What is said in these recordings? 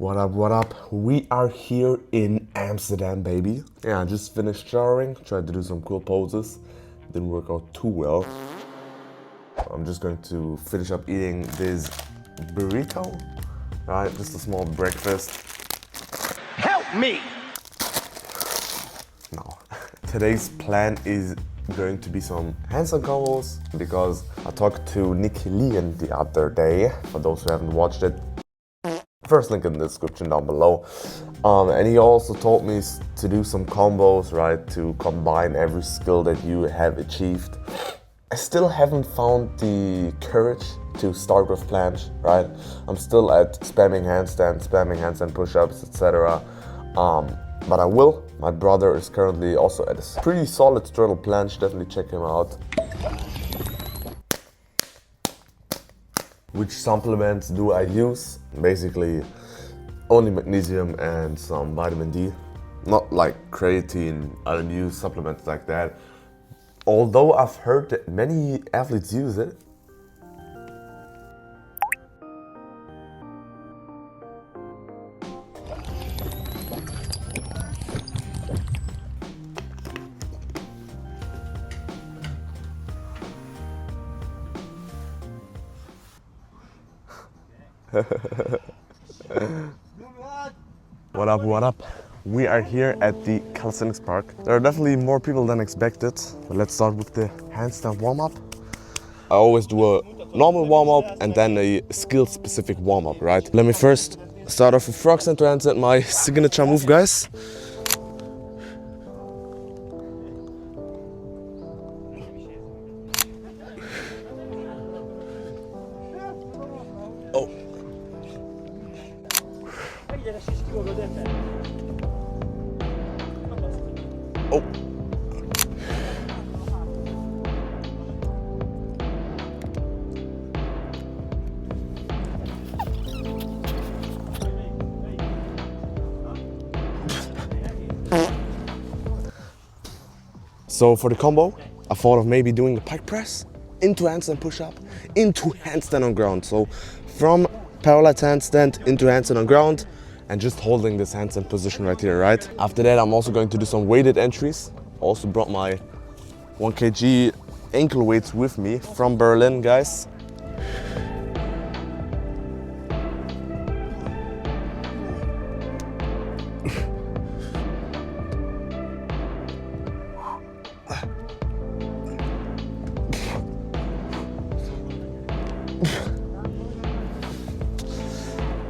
What up, what up? We are here in Amsterdam, baby. Yeah, I just finished showering, tried to do some cool poses. Didn't work out too well. I'm just going to finish up eating this burrito, right? Just a small breakfast. Help me! No. Today's plan is going to be some handstand combos because I talked to Nicky Leon the other day, for those who haven't watched it. First link in the description down below. And he also told me to do some combos, right, to combine every skill that you have achieved. I still haven't found the courage to start with planche, right? I'm still at spamming handstand push-ups, etc. But I will. My brother is currently also at a pretty solid straddle planche. Definitely check him out. Which supplements do I use? Basically, only magnesium and some vitamin D. Not like creatine, I don't use supplements like that. Although I've heard that many athletes use it. What up, what up? We are here at the Calisthenics park. There are definitely more people than expected. But let's start with the handstand warm-up. I always do a normal warm-up and then a skill-specific warm-up, right? Let me first start off with frog stand to handstand, my signature move, guys. Oh. Oh. So for the combo, I thought of maybe doing the pike press into handstand push-up, into handstand on ground. So from parallel handstand into handstand on ground and just holding this handstand position right here, right? After that, I'm also going to do some weighted entries. Also brought my 1 kg ankle weights with me from Berlin, guys.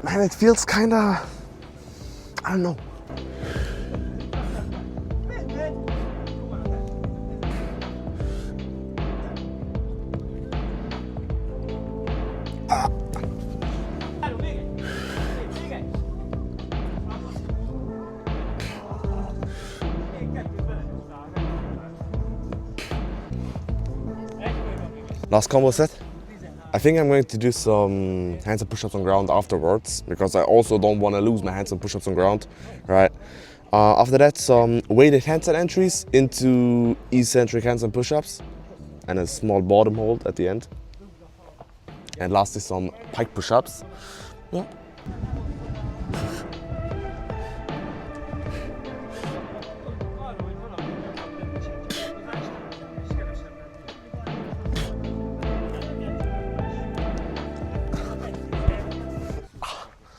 Man, it feels kinda, I don't know. Last combo set. I think I'm going to do some handstand push-ups on ground afterwards because I also don't want to lose my handstand push-ups on ground, right? After that, some weighted handstand entries into eccentric handstand push-ups and a small bottom hold at the end. And lastly, some pike push-ups. Yeah.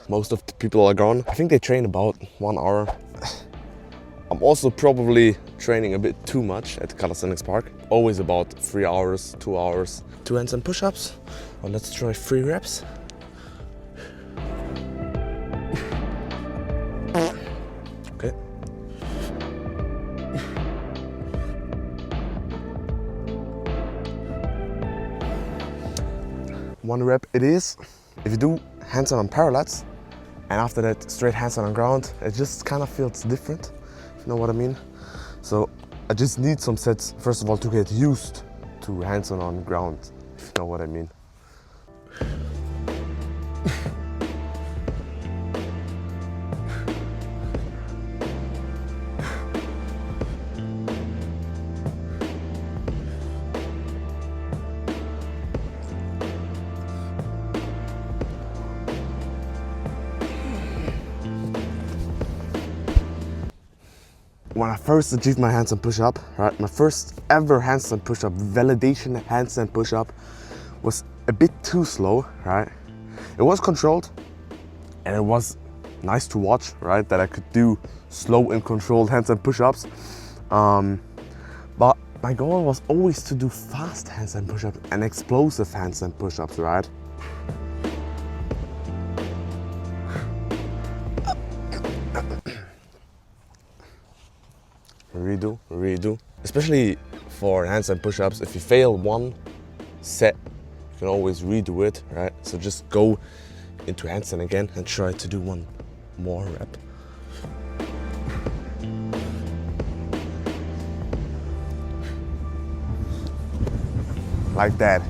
Most of the people are gone. I think they train about 1 hour. I'm also probably training a bit too much at the Calisthenics park. Always about 3 hours, 2 hours. 2 handstand push-ups. Well, let's try 3 reps. Okay. 1 rep it is. If you do handstand on parallels, and after that, straight handstand on ground, it just kind of feels different, if you know what I mean. So I just need some sets, first of all, to get used to handstand on ground, if you know what I mean. when I first achieved my handstand push-up, right, my first ever handstand push-up, validation handstand push-up, was a bit too slow, right? It was controlled, and it was nice to watch, right, that I could do slow and controlled handstand push-ups. But my goal was always to do fast handstand push-ups and explosive handstand push-ups, right? Redo. Especially for handstand push-ups, if you fail one set, you can always redo it, right? So just go into handstand again and try to do one more rep. Like that.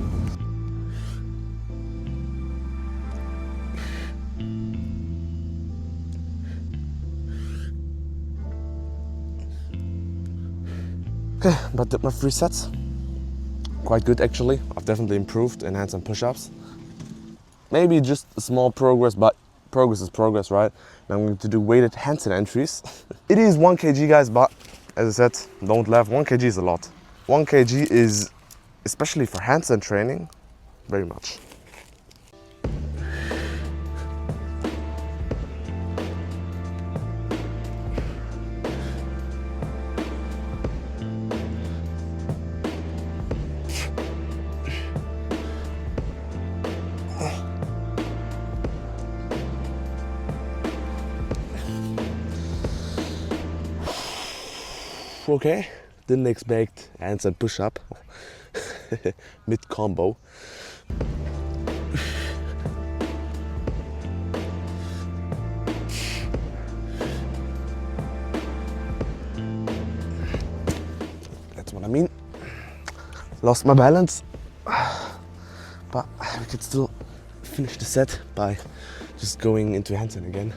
Okay, but did my 3 sets. Quite good actually. I've definitely improved in handstand push-ups. Maybe just a small progress, but progress is progress, right? And I'm going to do weighted handstand entries. It is 1 kg guys, but as I said, don't laugh, 1 kg is a lot. 1 kg is, especially for handstand training, very much. Okay, didn't expect handstand push-up mid combo. That's what I mean. Lost my balance, but we could still finish the set by just going into handstand again.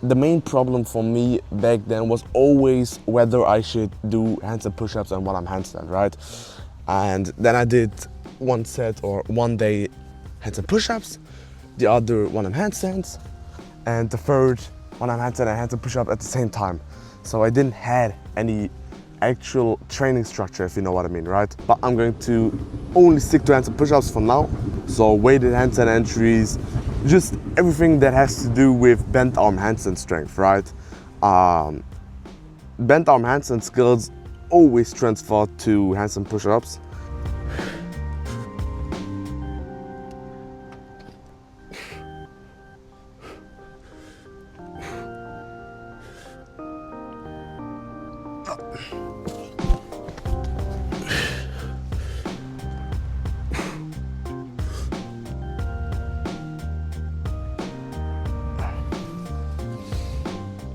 The main problem for me back then was always whether I should do handstand push-ups and while I'm handstand, right? And then I did 1 set or 1 day handstand push-ups, the other one I'm handstands, and the third one I'm handstand and handstand push-up at the same time. So I didn't have any actual training structure, if you know what I mean, right? But I'm going to only stick to handstand push-ups for now. So weighted handstand entries, just everything that has to do with bent arm handstand strength, right? Bent arm handstand skills always transfer to handstand push-ups.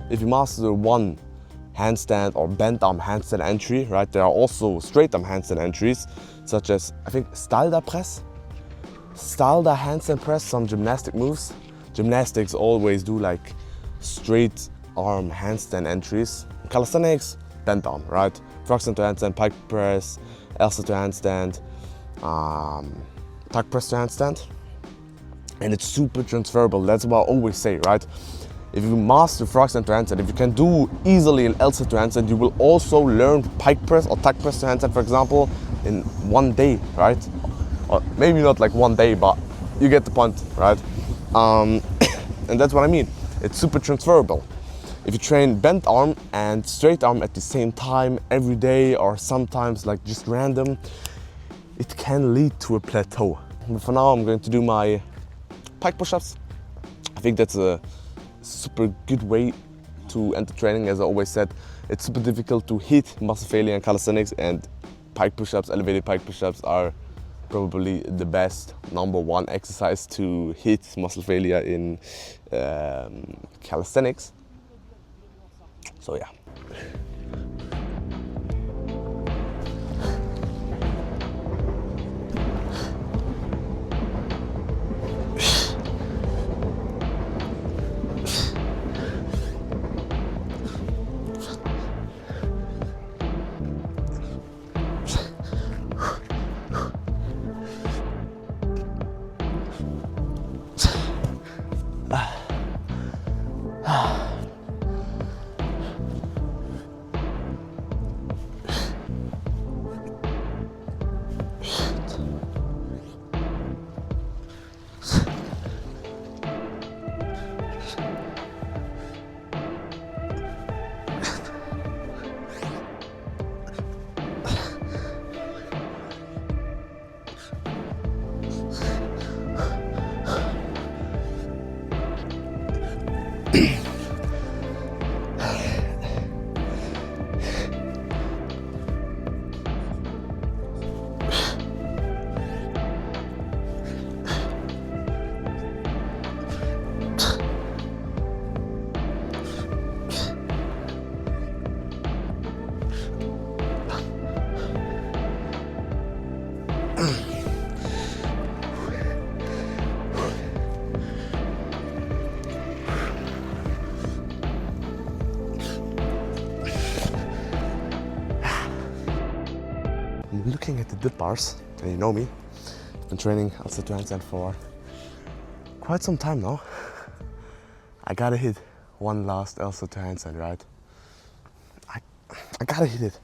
If you master 1 handstand or bent arm handstand entry, right, there are also straight arm handstand entries, such as, I think, Stalder press, Stalder handstand press, some gymnastic moves. Gymnastics always do like straight arm handstand entries. Calisthenics, bent arm, right? Frog into handstand, pike press, Elsa to handstand, tuck press to handstand. And it's super transferable, that's what I always say, right? If you master frog to handstand, if you can do easily an Elsa to handstand, you will also learn pike press or tuck press to handstand, for example, in 1 day, right? Or maybe not like 1 day, but you get the point, right? And that's what I mean. It's super transferable. If you train bent arm and straight arm at the same time every day, or sometimes like just random, it can lead to a plateau. But for now, I'm going to do my pike push-ups. I think that's a super good way to enter training. As I always said, it's super difficult to hit muscle failure in calisthenics, and pike push-ups, elevated pike push-ups are probably the best #1 exercise to hit muscle failure in calisthenics. So yeah. I'm looking at the dip bars, and you know me, I've been training LC2 handstand for quite some time now. I gotta hit one last LC2 handstand, right? I gotta hit it.